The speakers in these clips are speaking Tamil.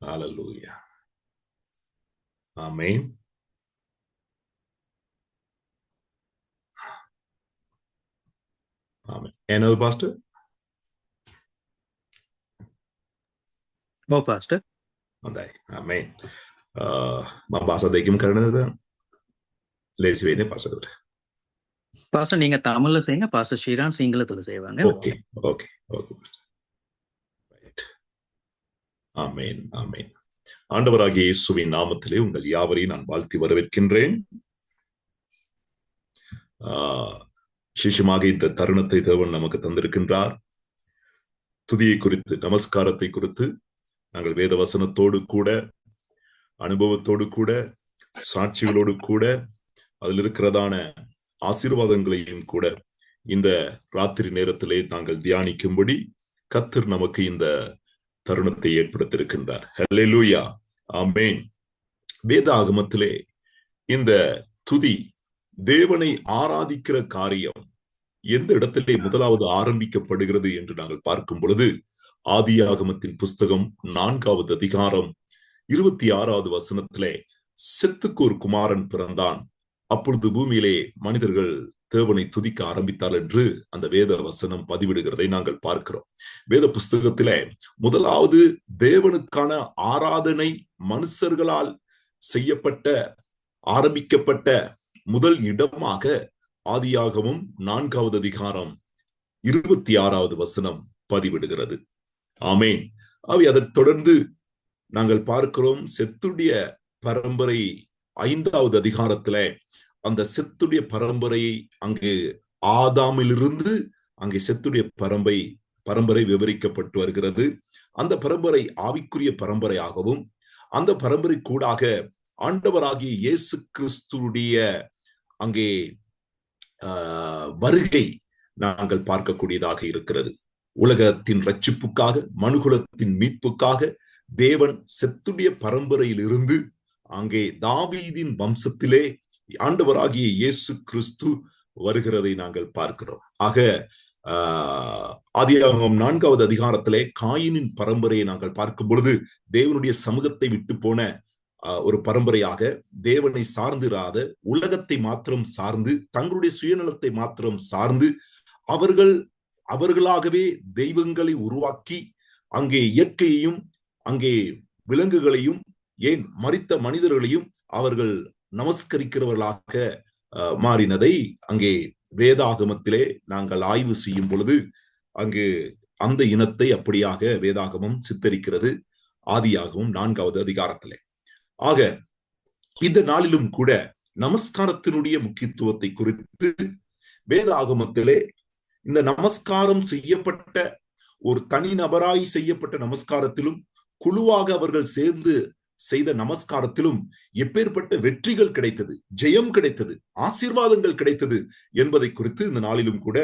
Hallelujah. Amen. Amen. Another pastor? No, Pastor. Amen. Mabasa දෙකම කරනද ලේසි වෙන්නේ පාසලට. Pastor நீங்க தமிழ்ல செய்யுங்க, Pastor ஸ்ரீராம் சிங்களத்துல செய்வாங்க. Okay. Pastor. Right. Amen. Amen. ஆண்டவராகிய இயேசுவின் நாமத்திலே உங்கள் யாவரையும் நான் வாழ்த்தி வரவேற்கின்றேன். விசேஷமாக இந்த தருணத்தை தேவன் நமக்கு தந்திருக்கின்றார். துதியை குறித்து, நமஸ்காரத்தை குறித்து நாங்கள் வேத வசனத்தோடு கூட, அனுபவத்தோடு கூட, சாட்சிகளோடு கூட, அதில் இருக்கிறதான ஆசீர்வாதங்களையும் கூட இந்த ராத்திரி நேரத்திலே நாங்கள் தியானிக்கும்படி கர்த்தர் நமக்கு இந்த தருணத்தை ஏற்படுத்தியிருக்கின்றார். ஹல்லேலூயா. ஆமென். வேத ஆகமத்திலே இந்த துதி, தேவனை ஆராதிக்கிற காரியம் எந்த இடத்திலே முதலாவது ஆரம்பிக்கப்படுகிறது என்று நாங்கள் பார்க்கும் பொழுது, ஆதியாகமத்தின் புஸ்தகம் 4வது அதிகாரம் 26வது வசனத்திலே, செத்துக்கு ஒரு குமாரன் பிறந்தான், அப்பொழுது பூமியிலே மனிதர்கள் தேவனை துதிக்க ஆரம்பித்தார் என்று அந்த வேத வசனம் பதிவிடுகிறதை நாங்கள் பார்க்கிறோம். வேத புஸ்தகத்திலே முதலாவது தேவனுக்கான ஆராதனை மனுஷர்களால் செய்யப்பட்ட, ஆரம்பிக்கப்பட்ட முதல் இடமாக ஆதியாகமம் 4வது அதிகாரம் 26வது வசனம் பதிவிடுகிறது. ஆமென். அதைத் தொடர்ந்து நாங்கள் பார்க்கிறோம், செத்துடைய பரம்பரை 5வது அதிகாரத்துல அந்த செத்துடைய பரம்பரையை அங்கு ஆதாமிலிருந்து அங்கே செத்துடைய பரம்பரை விவரிக்கப்பட்டு வருகிறது. அந்த பரம்பரை ஆவிக்குரிய பரம்பரையாகவும், அந்த பரம்பரை கூடாக ஆண்டவராகிய இயேசு கிறிஸ்துடைய அங்கே வருகை நாங்கள் பார்க்கக்கூடியதாக இருக்கிறது. உலகத்தின் ரட்சிப்புக்காக, மனுகுலத்தின் மீட்புக்காக தேவன் செத்துடைய பரம்பரையில் இருந்து அங்கே தாவீதின் வம்சத்திலே ஆண்டவராகிய இயேசு கிறிஸ்து வருகிறதை நாங்கள் பார்க்கிறோம். ஆக ஆதியாகமம் 4வது அதிகாரத்திலே காயினின் பரம்பரையை நாங்கள் பார்க்கும் பொழுது, தேவனுடைய சமூகத்தை விட்டு போன ஒரு பரம்பரையாக, தேவனை சார்ந்திராத, உலகத்தை மாத்திரம் சார்ந்து, தங்களுடைய சுயநலத்தை மாத்திரம் சார்ந்து, அவர்களாகவே தெய்வங்களை உருவாக்கி அங்கே இயற்கையையும் அங்கே விலங்குகளையும் ஏன் மரித்த மனிதர்களையும் அவர்கள் நமஸ்கரிக்கிறவர்களாக மாறினதை அங்கே வேதாகமத்திலே நாங்கள் ஆய்வு செய்யும் பொழுது அங்கு அந்த இனத்தை அப்படியாக வேதாகமம் சித்தரிக்கிறது, ஆதியாகமம் 4வது அதிகாரத்திலே. ஆக இந்த நாளிலும் கூட நமஸ்காரத்தினுடைய முக்கியத்துவத்தை குறித்து வேதாகமத்திலே, இந்த நமஸ்காரம் செய்யப்பட்ட ஒரு தனி நபராய் செய்யப்பட்ட நமஸ்காரத்திலும், குழுவாக அவர்கள் சேர்ந்து செய்த நமஸ்காரத்திலும் எப்பேற்பட்ட வெற்றிகள் கிடைத்தது, ஜெயம் கிடைத்தது, ஆசீர்வாதங்கள் கிடைத்தது என்பதை குறித்து இந்த நாளிலும் கூட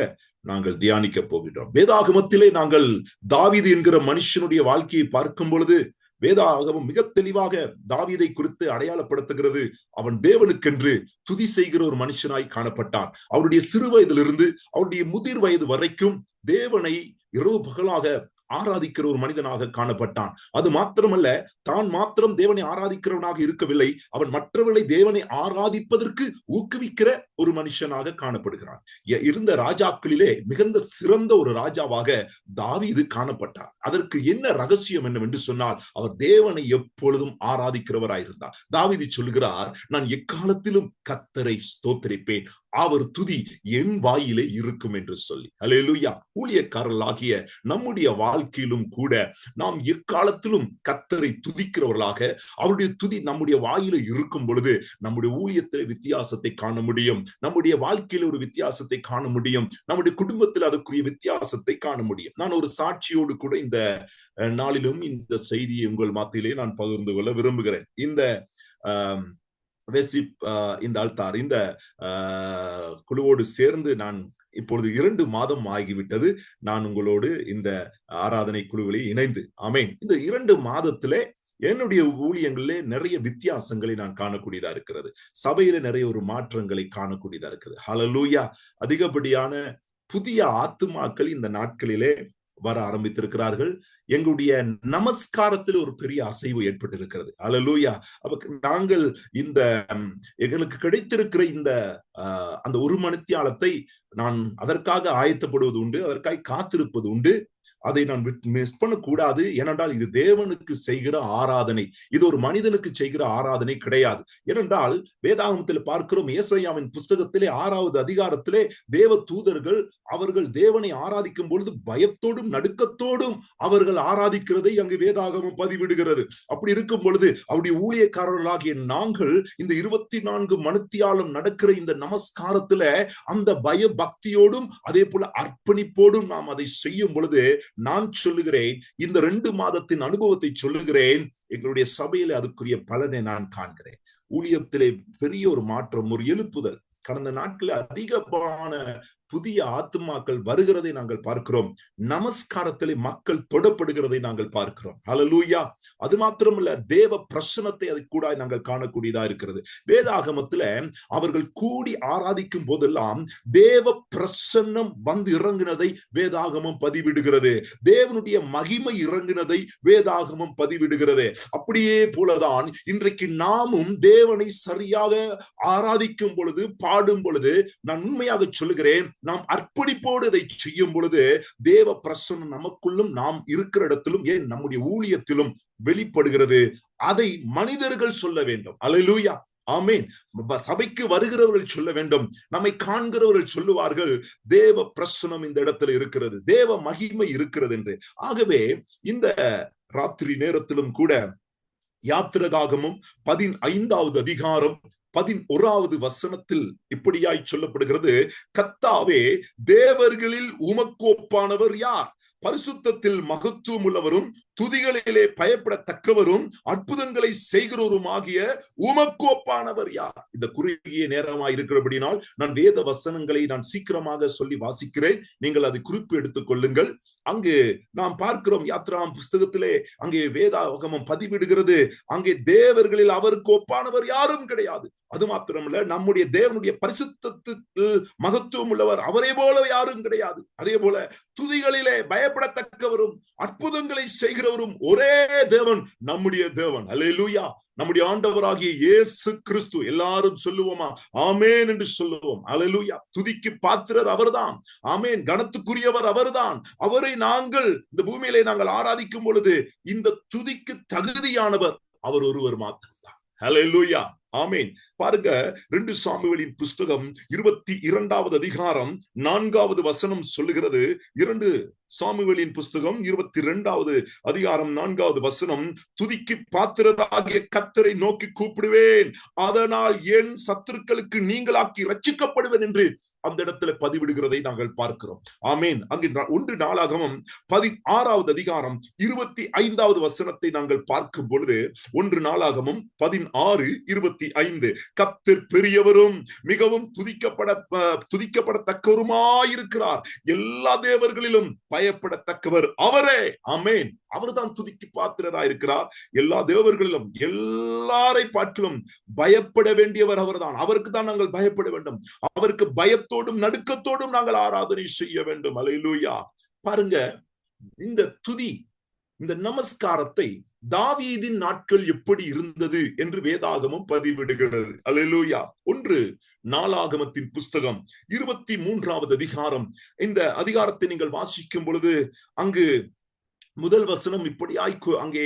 நாங்கள் தியானிக்க போகிறோம். வேதாகமத்திலே நாங்கள் தாவீது என்கிற மனுஷனுடைய வாழ்க்கையை பார்க்கும் பொழுது, வேதாகமம் மிக தெளிவாக தாவீதை குறித்து அடையாளப்படுத்துகிறது. அவன் தேவனுக்கென்று துதி செய்கிற ஒரு மனுஷனாய் காணப்பட்டான். அவருடைய சிறு வயதிலிருந்து அவருடைய முதிர் வயது வரைக்கும் தேவனை இரவு பகலாக ஆராதிக்கிற ஒரு மனிதனாக காணப்பட்டான். அது மாத்திரமல்ல, தான் மாத்திரம் தேவனை ஆராதிக்கிறவனாக இருக்கவில்லை, அவன் மற்றவர்களை தேவனை ஆராதிப்பதற்கு ஊக்குவிக்கிற ஒரு மனுஷனாக காணப்படுகிறான். இருந்த ராஜாக்களிலே மிகுந்த சிறந்த ஒரு ராஜாவாக தாவீது காணப்பட்டார். அதற்கு என்ன ரகசியம் என்னவென்று சொன்னால், அவர் தேவனை எப்பொழுதும் ஆராதிக்கிறவராயிருந்தார். தாவீது சொல்கிறார், நான் எக்காலத்திலும் கர்த்தரை ஸ்தோத்திரிப்பேன், அவர் துதி என் வாயிலே இருக்கும் என்று சொல்லி. அல்லேலூயா. ஊழியக்காரர்களாகிய நம்முடைய வாழ்க்கையிலும் கூட நாம் எக்காலத்திலும் கர்த்தரை துதிக்கிறவர்களாக, அவருடைய துதி நம்முடைய வாயில இருக்கும் பொழுது நம்முடைய ஊழியத்திலே வித்தியாசத்தை காண முடியும், நம்முடைய வாழ்க்கையில ஒரு வித்தியாசத்தை காண முடியும், நம்முடைய குடும்பத்தில் அதற்குரிய வித்தியாசத்தை காண முடியும். நான் ஒரு சாட்சியோடு கூட இந்த நாளிலும் இந்த செய்தியை உங்கள் மத்தியிலே நான் பகிர்ந்து கொள்ள விரும்புகிறேன். இந்த இந்த அல்தார், இந்த குழுவோடு சேர்ந்து நான் இப்பொழுது 2 மாதம் ஆகிவிட்டது நான் உங்களோடு இந்த ஆராதனை குழுவிலே இணைந்து. ஆமென். இந்த 2 மாதத்திலே என்னுடைய ஊழியங்களிலே நிறைய வித்தியாசங்களை நான் காணக்கூடியதா இருக்கிறது. சபையில நிறைய ஒரு மாற்றங்களை காணக்கூடியதா இருக்குது. ஹல்லேலூயா. அதிகப்படியான புதிய ஆத்துமாக்கள் இந்த நாட்களிலே வர ஆரம்பித்திருக்கிறார்கள். எங்களுடைய நமஸ்காரத்தில் ஒரு பெரிய அசைவு ஏற்பட்டிருக்கிறது. அல்லேலூயா. அப்ப நாங்கள் இந்த எங்களுக்கு கிடைத்திருக்கிற இந்த அந்த ஒரு மணித்தியாலத்தை நான் அதற்காக ஆயத்தப்படுவது உண்டு, அதற்காக காத்திருப்பது உண்டு. அதை நான் மிஸ் பண்ணக்கூடாது. ஏனென்றால் இது தேவனுக்கு செய்கிற ஆராதனை, இது ஒரு மனிதனுக்கு செய்கிற ஆராதனை கிடையாது. ஏனென்றால் வேதாகமத்தில் பார்க்கிறோம், ஏசாயாவின் புஸ்தகத்திலே 6வது அதிகாரத்திலே தேவ தூதர்கள் அவர்கள் தேவனை ஆராதிக்கும் பொழுது பயத்தோடும் நடுக்கத்தோடும் அவர்கள் ஆராதிக்கிறதை அங்கு வேதாகமம் பதிவிடுகிறது. அப்படி இருக்கும் பொழுது அவருடைய ஊழியக்காரர்களாகிய நாங்கள் இந்த 24 மணித்தியாலம் நடக்கிற இந்த நமஸ்காரத்துல அந்த பய பக்தியோடும் அதே போல அர்ப்பணிப்போடும் நாம் அதை செய்யும் பொழுது நான் சொல்லுகிறேன், இந்த 2 மாதத்தின் அனுபவத்தை சொல்லுகிறேன், எங்களுடைய சபையில அதுக்குரிய பலனை நான் காண்கிறேன். ஊழியத்திலே பெரிய ஒரு மாற்றம், ஒரு எழுப்புதல். கடந்த நாட்களில் அதிகமான புதிய ஆத்துமாக்கள் வருகிறதை நாங்கள் பார்க்கிறோம். நமஸ்காரத்திலே மக்கள் தொடப்படுகிறதை நாங்கள் பார்க்கிறோம். ஹல்லேலூயா. அது மாத்திரமல்ல, தேவ பிரசன்னத்தை அது கூட நாங்கள் காணக்கூடியதா இருக்கிறது. வேதாகமத்துல அவர்கள் கூடி ஆராதிக்கும் போதெல்லாம் தேவ பிரசன்னம் வந்து இறங்கினதை வேதாகமம் பதிவிடுகிறது. தேவனுடைய மகிமை இறங்கினதை வேதாகமம் பதிவிடுகிறது. அப்படியே போலதான் இன்றைக்கு நாமும் தேவனை சரியாக ஆராதிக்கும் பொழுது, பாடும் பொழுது, நான் உண்மையாக சொல்லுகிறேன், நாம் அர்ப்பணிப்போடு இதை செய்யும் பொழுது தேவ பிரசன்னம் நமக்குள்ளும் நாம் இருக்கிற இடத்திலும், ஏன் நம்முடைய ஊழியத்திலும் வெளிப்படுகிறது. அதை மனிதர்கள் சொல்ல வேண்டும். அல்லேலூயா. ஆமேன். சபைக்கு வருகிறவர்கள் சொல்ல வேண்டும், நம்மை காண்கிறவர்கள் சொல்லுவார்கள், தேவ பிரசன்னம் இந்த இடத்துல இருக்கிறது, தேவ மகிமை இருக்கிறது என்று. ஆகவே இந்த ராத்திரி நேரத்திலும் கூட யாத்திராகமம் 15வது அதிகாரம் 11வது வசனத்தில் இப்படியாய் சொல்லப்படுகிறது, கர்த்தாவே, தேவர்களில் உமக்கு ஒப்பானவர் யார்? பரிசுத்தத்தில் மகத்துவம் உள்ளவரும் துதிகளிலே பயப்படத்தக்கவரும் அற்புதங்களை செய்கிறவரும் ஆகிய உமக்கு ஒப்பானவர் யார்? இந்த குறுகிய நேரமாய் இருக்கிறபடினால் நான் வேத வசனங்களை நான் சீக்கிரமாக சொல்லி வாசிக்கிறேன். நீங்கள் அதை குறிப்பு எடுத்துக் கொள்ளுங்கள். அங்கு நாம் பார்க்கிறோம், யாத்ராம் புஸ்தகத்திலே அங்கே வேதாகமம் பதிவிடுகிறது, அங்கே தேவர்களில் அவருக்கு ஒப்பானவர் யாரும் கிடையாது. அது மாத்திரமல்ல, நம்முடைய தேவனுடைய பரிசுத்தத்துக்கு மகத்துவம் உள்ளவர் அவரே போல யாரும் கிடையாது. அதே போல துதிகளிலே பயப்படத்தக்கவரும் அற்புதங்களை செய்கிறவரும் ஒரே தேவன் நம்முடைய தேவன். அல்லேலூயா. நம்முடைய ஆண்டவராகிய இயேசு கிறிஸ்து. எல்லாரும் சொல்லுவோமா? ஆமேன் என்று சொல்லுவோம். அல்லேலூயா. துதிக்கு பாத்திரர் அவர்தான். ஆமேன். கனத்துக்குரியவர் அவர்தான். அவரை நாங்கள் இந்த பூமியிலே நாங்கள் ஆராதிக்கும் பொழுது இந்த துதிக்கு தகுதியானவர் அவர் ஒருவர் மாத்திரம்தான். அல்லேலூயா. ஆமேன். பாருங்க, 2 சாமுவேலின் புஸ்தகம் 22வது அதிகாரம் 4வது வசனம் சொல்லுகிறது. 2 சாமுவேலின் புஸ்தகம் 22வது அதிகாரம் 4வது வசனம், துதிக்கு பாத்திரராகிய கர்த்தரை நோக்கி கூப்பிடுவேன், அதனால் என் சத்துருக்களுக்கு நீங்களாக்கி ரட்சிக்கப்படுவேன் என்று அந்த இடத்துல பதிவிடுகிறதை நாங்கள் பார்க்கிறோம். ஆமேன். அங்கு 1 நாளாகமம் 16வது அதிகாரம் 25வது வசனத்தை நாங்கள் பார்க்கும் பொழுது, 1 நாளாகமம் 16:25, கர்த்தர் பெரியவரும் மிகவும் துதிக்கப்படத்தக்கவருமாயிருக்கிறார், எல்லா தேவர்களிலும் பயப்படத்தக்கவர் அவரே. ஆமேன். அவர்தான் துதிக்கு பாத்திரராயிருக்கிறார். எல்லா தேவர்களிலும் எல்லாரை பார்க்கிலும் பயப்பட வேண்டியவர் அவர்தான். அவருக்கு தான் நாங்கள் பயப்பட வேண்டும். அவருக்கு பயத்தோடும் நடுக்கத்தோடும் நாங்கள் ஆராதனை செய்ய வேண்டும். அல்லேலூயா. பாருங்க, இந்த துதி, இந்த நமஸ்காரத்தை தாவீதின் நாட்கள் எப்படி இருந்தது என்று வேதாகமம் பதிவிடுகிறது. அல்லேலூயா. 1 நாளாகமத்தின் புஸ்தகம் 23வது அதிகாரம், இந்த அதிகாரத்தை நீங்கள் வாசிக்கும் பொழுது அங்கு முதல் வசனம் இப்படியாய் அங்கே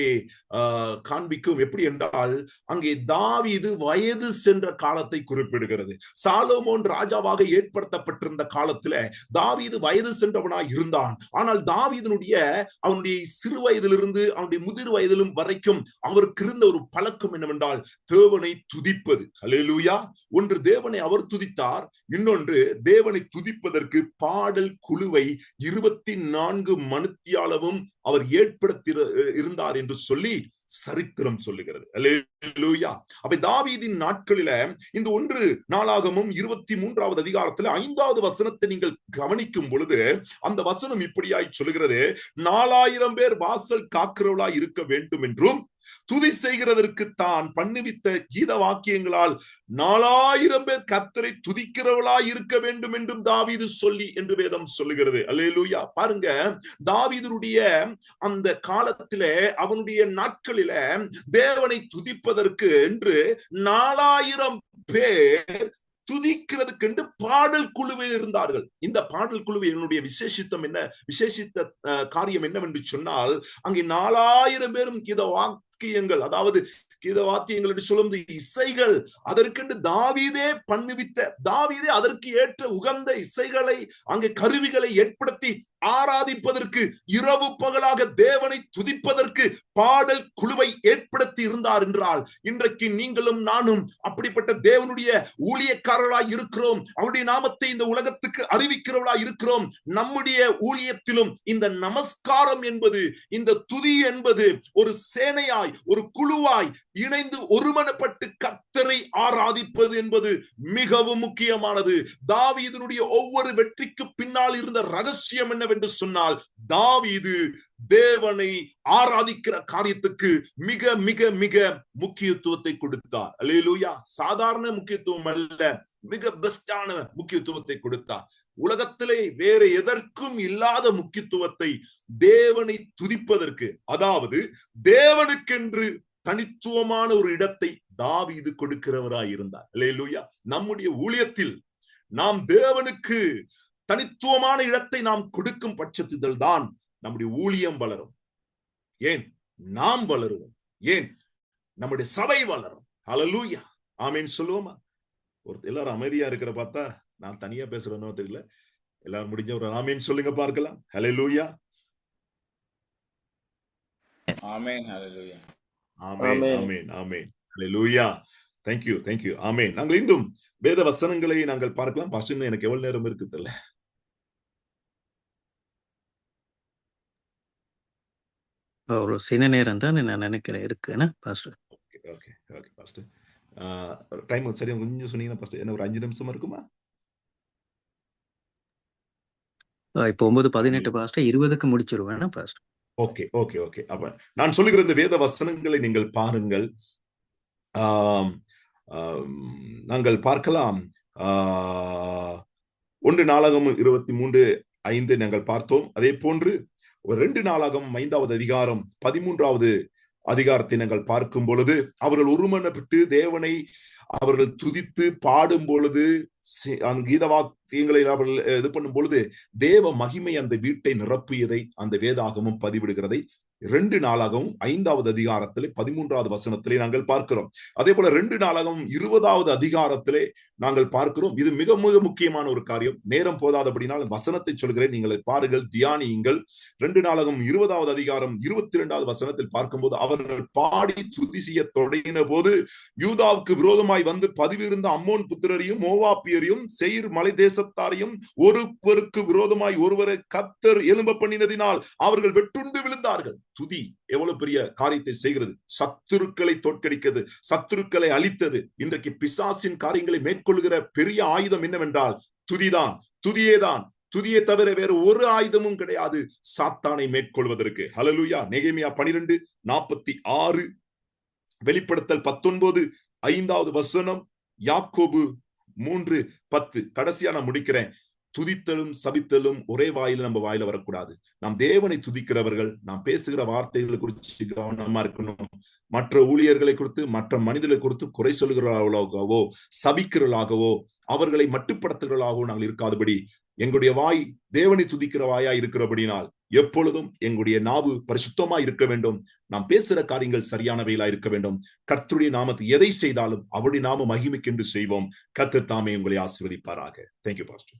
காண்பிக்கும். எப்படி என்றால், அங்கே தாவீது வயது சென்ற காலத்தை குறிப்பிடுகிறது. சாலோமோன் ராஜாவாக ஏற்படுத்தப்பட்டிருந்த காலத்துல தாவீது வயது சென்றவனாய் இருந்தான். ஆனால் தாவீதனுடைய அவனுடைய சிறு வயதிலிருந்து அவனுடைய முதிர் வயதிலும் வரைக்கும் அவருக்கு இருந்த ஒரு பழக்கம் என்னவென்றால் தேவனை துதிப்பது. அல்லேலூயா. ஒன்று தேவனை அவர் துதித்தார், இன்னொன்று தேவனை துதிப்பதற்கு பாடல் குழுவை 24 மணித்தியாலமும் அவர் ஏற்படுத்தி இருந்தார் என்று சொல்லி சரித்திரம் சொல்லுகிறது. அல்லேலூயா. அப்ப தாவீதின் நாட்களில இந்த 1 நாளாகமும் 23வது அதிகாரத்துல 5வது வசனத்தை நீங்கள் கவனிக்கும் பொழுது அந்த வசனம் இப்படியாய் சொல்லுகிறது, 4000 பேர் வாசல் காக்கிறவளாய் இருக்க வேண்டும் என்றும் துதி செய்கிறதற்கு தான் பண்ணுவித்த கீத வாக்கியங்களால் 4000 பேர் கர்த்தரை துதிக்கிறவர்களாய் இருக்க வேண்டும் என்றும் தாவீது சொல்லி என்று வேதம் சொல்லுகிறது. அல்லேலூயா. பாருங்க, தாவீதுடைய அந்த காலத்திலே, அவனுடைய நாட்களில தேவனை துதிப்பதற்கு என்று 4000 பேர் துதிக்கிறதுக்கு என்று பாடல் குழுவில் இருந்தார்கள். இந்த பாடல் குழுவில் என்னுடைய விசேஷித்த காரியம் என்னவென்று சொன்னால், அங்கே 4000 பேரும் கீத வாக்கியங்கள், அதாவது கீத வாத்தியங்கள் என்று சொல்லும் இசைகள் அதற்கென்று தாவீதே பண்ணுவித்த, தாவீதே அதற்கு ஏற்ற உகந்த இசைகளை, அங்கே கருவிகளை ஏற்படுத்தி ஆராதிப்பதற்கு, இரவு பகலாக தேவனை துதிப்பதற்கு பாடல் குழுவை ஏற்படுத்தி இருந்தார் என்றால், இன்றைக்கு நீங்களும் நானும் அப்படிப்பட்ட தேவனுடைய ஊழியக்காரர்களாய் இருக்கிறோம். அவருடைய நாமத்தை இந்த உலகத்துக்கு அறிவிக்கிறவர்களாய் இருக்கிறோம். நம்முடைய ஊழியத்திலும் இந்த நமஸ்காரம் என்பது, இந்த துதி என்பது ஒரு சேனையாய், ஒரு குழுவாய் இணைந்து ஒருமனப்பட்டு கர்த்தரை ஆராதிப்பது என்பது மிகவும் முக்கியமானது. தாவீதுடைய ஒவ்வொரு வெற்றிக்கு பின்னால் இருந்த ரகசியம் என்னவென்று சொன்னால், தாவீது தேவனை ஆராதிக்கிற காரியத்துக்கு மிக மிக மிக முக்கியத்துவத்தை கொடுத்தார். அல்லேலூயா. சாதாரண முக்கியத்துவம் அல்ல, மிக பெஸ்டான முக்கியத்துவத்தை கொடுத்தார். உலகத்திலே வேற எதற்கும் இல்லாத முக்கியத்துவத்தை தேவனை துதிப்பதற்கு, அதாவது தேவனுக்கென்று தனித்துவமான ஒரு இடத்தை தாவீது கொடுக்கிறவராய் இருந்தார். அல்லேலூயா. நம்முடைய ஊழியத்தில் நாம் தேவனுக்கு தனித்துவமான இடத்தை நாம் கொடுக்கும் பட்சத்தில் தான் நம்முடைய ஊழியம் வளரும். ஏன் நாம் வளருவோம், ஏன் நம்முடைய சபை வளரும். ஹல்லேலூயா. ஆமென் சொல்லுவோமா? எல்லாரும் அமைதியா இருக்கிற பார்த்தா நான் தனியா பேசுறேனோ தெரியல. எல்லாரும் முடிஞ்ச ஒரு ஆமென் சொல்லுங்க பார்க்கலாம். ஹல்லேலூயா. ஆமென். ஹல்லேலூயா. ஆமென் ஆமென் ஆமென். ஹல்லேலூயா. Thank you. ஆமென். நாங்கள் இன்னும் வேத வசனங்களை நாங்கள் பார்க்கலாம். பாஸ்டர், எனக்கு எவ்வளவு நேரம் இருக்கு தெரியல. ஒரு சின்ன நேரம் தான் நான் நினைக்கிறேன் இருக்குன்னா பாஸ்டர். Okay pastor. டைம் சரியா கொஞ்சம் சொன்னீங்கன்னா பாஸ்டர், என்ன ஒரு 5 நிமிஷம் இருக்குமா? இப்போ 9:18 பாஸ்டர், 20க்கு முடிச்சிருவேன் பாஸ்டர். ஓகே. அப்ப நான் சொல்லுகிற இந்த வேத வசனங்களை நீங்கள் பாருங்கள். நாங்கள் பார்க்கலாம். 1 நாளாகமம் 23:5 நாங்கள் பார்த்தோம். அதே போன்று ஒரு 2 நாளாகமம் 5வது அதிகாரம் 13வது அதிகாரத்தை நாங்கள் பார்க்கும் பொழுது, அவர்கள் ஒருமனப்பட்டு தேவனை அவர்கள் துதித்து பாடும் பொழுது, கீத வாக்கியங்களை அவர்கள் இது பண்ணும் பொழுது தேவ மகிமை அந்த வீட்டை நிரப்பியதை அந்த வேதாகமும் பதிவிடுகிறதை 2 நாளாகவும் 5வது அதிகாரத்திலே 13வது வசனத்திலே நாங்கள் பார்க்கிறோம். அதே போல 2 நாளாகவும் 20வது அதிகாரத்திலே நாங்கள் பார்க்கிறோம். இது மிக மிக முக்கியமான ஒரு காரியம். நேரம் போதாதபடினால் வசனத்தை சொல்கிறேன், நீங்கள் பாருங்கள், தியானியுங்கள். 2 நாளாகவும் 20வது அதிகாரம் 22வது வசனத்தில் பார்க்கும்போது, அவர்கள் பாடி துதி செய்ய தொடங்கின போது யூதாவுக்கு விரோதமாய் வந்து பதிவிருந்த அம்மோன் புத்திரரையும் மோவாபியரையும் செயிர் மலை தேசத்தாரையும் ஒருவருக்கு விரோதமாய் ஒருவரை கர்த்தர் எழும்ப பண்ணினதினால் அவர்கள் வெட்டுண்டு விழுந்தார்கள். துதி எவ்வளவு பெரிய காரியத்தை செய்கிறது. சத்துருக்களை தோற்கடிக்கிறது, சத்துருக்களை அழித்தது. இன்றைக்கு பிசாசின் காரியங்களை மேற்கொள்கிற பெரிய ஆயுதம் என்னவென்றால் துதிதான், துதியேதான். துதியை தவிர வேற ஒரு ஆயுதமும் கிடையாது சாத்தானை மேற்கொள்வதற்கு. ஹல்லேலூயா. நெகேமியா 12:46, வெளிப்படுத்தல் 19:5வது வசனம், யாக்கோபு 3:10. கடைசியா நான் முடிக்கிறேன். துதித்தலும் சபித்தலும் ஒரே வாயில நம்ம வாயில வரக்கூடாது. நாம் தேவனை துதிக்கிறவர்கள், நாம் பேசுகிற வார்த்தைகளை குறித்து கவனமா இருக்கணும். மற்ற ஊழியர்களை குறித்து, மற்ற மனிதர்களை குறித்து குறை சொல்கிறவர்களாகவோ சபிக்கிறவர்களாகவோ அவர்களை மட்டுப்படுத்துகிறவர்களாகவோ நாங்கள் இருக்காதபடி எங்களுடைய வாய் தேவனை துதிக்கிற வாயா இருக்கிறபடினால் எப்பொழுதும் எங்களுடைய நாவு பரிசுத்தமா இருக்க வேண்டும். நாம் பேசுற காரியங்கள் சரியானவைகளா இருக்க வேண்டும். கர்த்தருடைய நாமத்தை எதை செய்தாலும் அவருடைய நாம மகிமைக்கென்று செய்வோம். கர்த்தர் தாமே உங்களை ஆசீர்வதிப்பாராக. Thank you pastor.